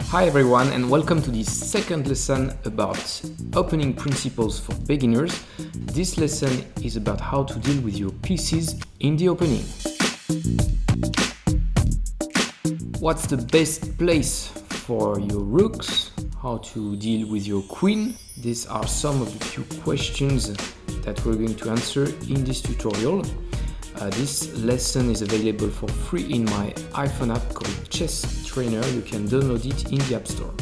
Hi everyone, and welcome to this second lesson about opening principles for beginners. This lesson is about how to deal with your pieces in the opening. What's the best place for your rooks? How to deal with your queen? These are some of the few questions that we're going to answer in this tutorial. This lesson is available for free in my iPhone app called Chess Trainer. You can download it in the App Store.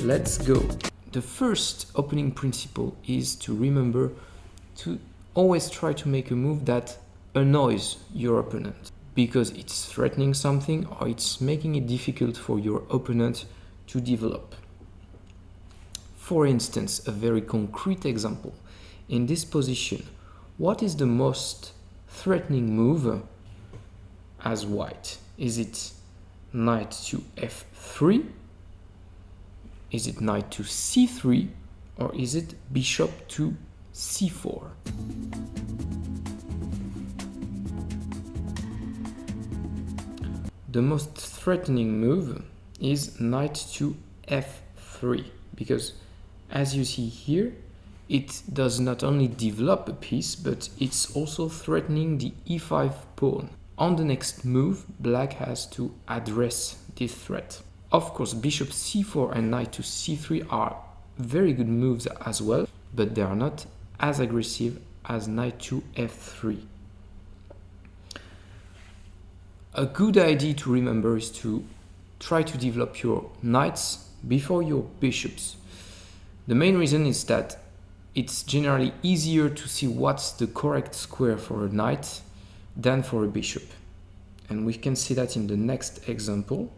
Let's go. The first opening principle is to remember to always try to make a move that annoys your opponent, because it's threatening something or it's making it difficult for your opponent to develop. For instance, a very concrete example. In this position, what is the most threatening move as white? Is it knight to f3? Is it knight to c3? Or is it bishop to c4? The most threatening move is knight to f3, because as you see here, it does not only develop a piece, but it's also threatening the e5 pawn. On the next move, black has to address this threat. Of course, bishop c4 and knight to c3 are very good moves as well, but they are not as aggressive as knight to f3. A good idea to remember is to try to develop your knights before your bishops. The main reason is that it's generally easier to see what's the correct square for a knight than for a bishop. And we can see that in the next example.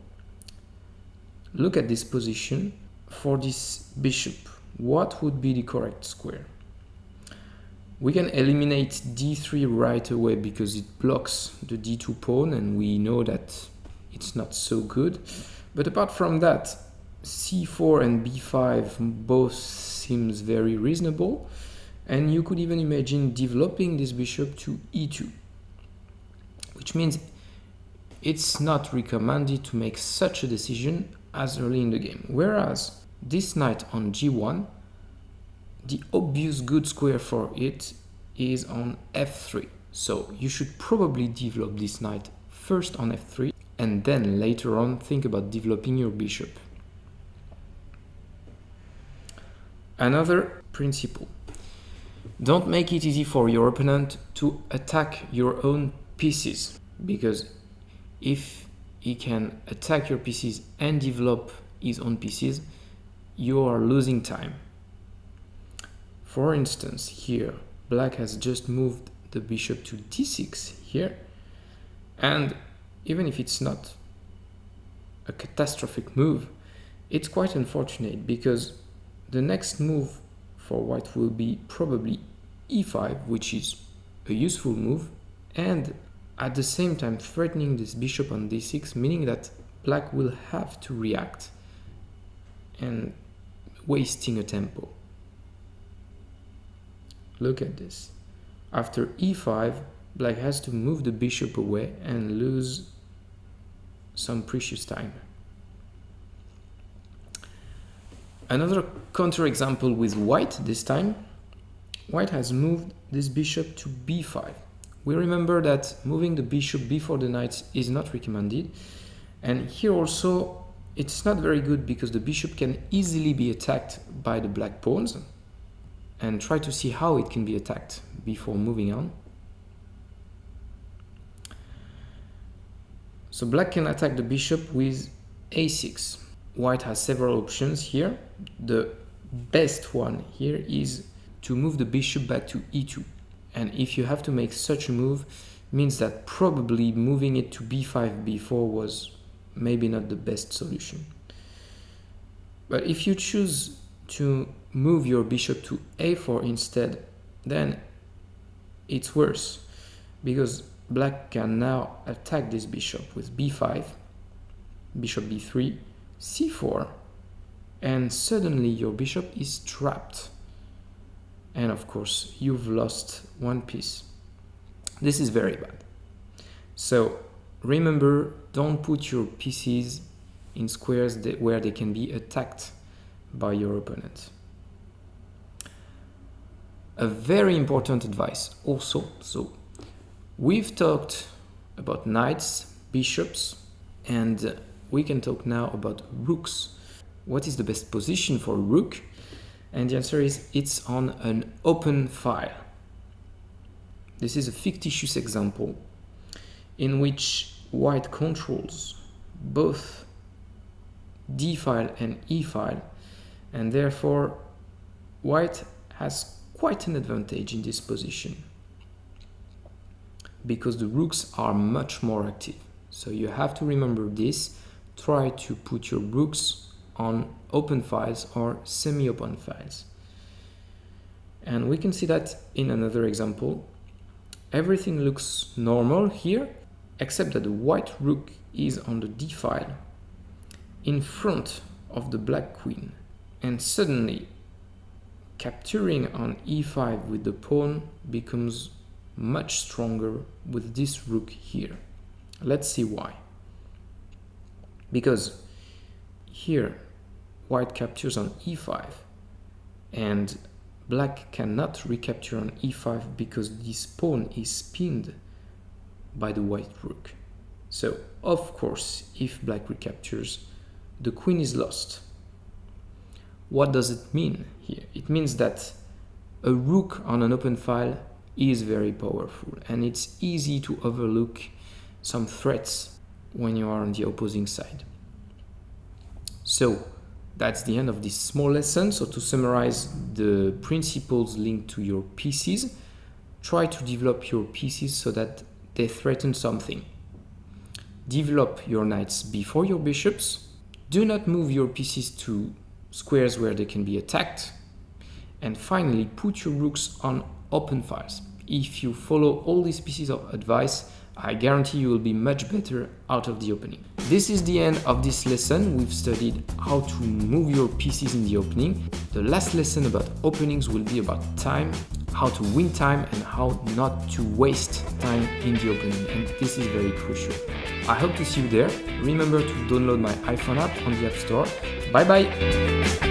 Look at this position. For this bishop, what would be the correct square? We can eliminate d3 right away because it blocks the d2 pawn, and we know that it's not so good. But apart from that, c4 and b5 both seems very reasonable, and you could even imagine developing this bishop to e2, which means it's not recommended to make such a decision as early in the game. Whereas this knight on g1, the obvious good square for it is on f3. So you should probably develop this knight first on f3 and then later on think about developing your bishop. Another principle: don't make it easy for your opponent to attack your own pieces, because if he can attack your pieces and develop his own pieces, you are losing time. For instance, here black has just moved the bishop to d6 here, and even if it's not a catastrophic move, it's quite unfortunate because the next move for white will be probably e5, which is a useful move, and at the same time threatening this bishop on d6, meaning that black will have to react and wasting a tempo. Look at this. After e5, black has to move the bishop away and lose some precious time. Another counterexample with white this time. White has moved this bishop to b5. We remember that moving the bishop before the knight is not recommended. And here also, it's not very good because the bishop can easily be attacked by the black pawns. And try to see how it can be attacked before moving on. So black can attack the bishop with a6. White has several options here. The best one here is to move the bishop back to e2. And if you have to make such a move, means that probably moving it to b5 before was maybe not the best solution. But if you choose to move your bishop to a4 instead, then it's worse, because black can now attack this bishop with b5, bishop b3, c4, and suddenly your bishop is trapped. And of course, you've lost one piece. This is very bad. So remember, don't put your pieces in squares where they can be attacked by your opponent. A very important advice also. So we've talked about knights, bishops, and we can talk now about rooks. What is the best position for a rook? And the answer is it's on an open file. This is a fictitious example in which white controls both d file and e file, and therefore white has quite an advantage in this position because the rooks are much more active. So you have to remember this. Try to put your rooks on open files or semi-open files. And we can see that in another example. Everything looks normal here, except that the white rook is on the d file in front of the black queen, and suddenly capturing on e5 with the pawn becomes much stronger with this rook here. Let's see why. Because here white captures on e5 and black cannot recapture on e5 because this pawn is pinned by the white rook. So of course, if black recaptures, the queen is lost. What does it mean here? It means that a rook on an open file is very powerful, and it's easy to overlook some threats when you are on the opposing side. So that's the end of this small lesson. So to summarize the principles linked to your pieces, try to develop your pieces so that they threaten something. Develop your knights before your bishops. Do not move your pieces to squares where they can be attacked. And finally, put your rooks on open files. If you follow all these pieces of advice, I guarantee you will be much better out of the opening. This is the end of this lesson. We've studied how to move your pieces in the opening. The last lesson about openings will be about time, how to win time and how not to waste time in the opening. And this is very crucial. I hope to see you there. Remember to download my iPhone app on the App Store. Bye bye!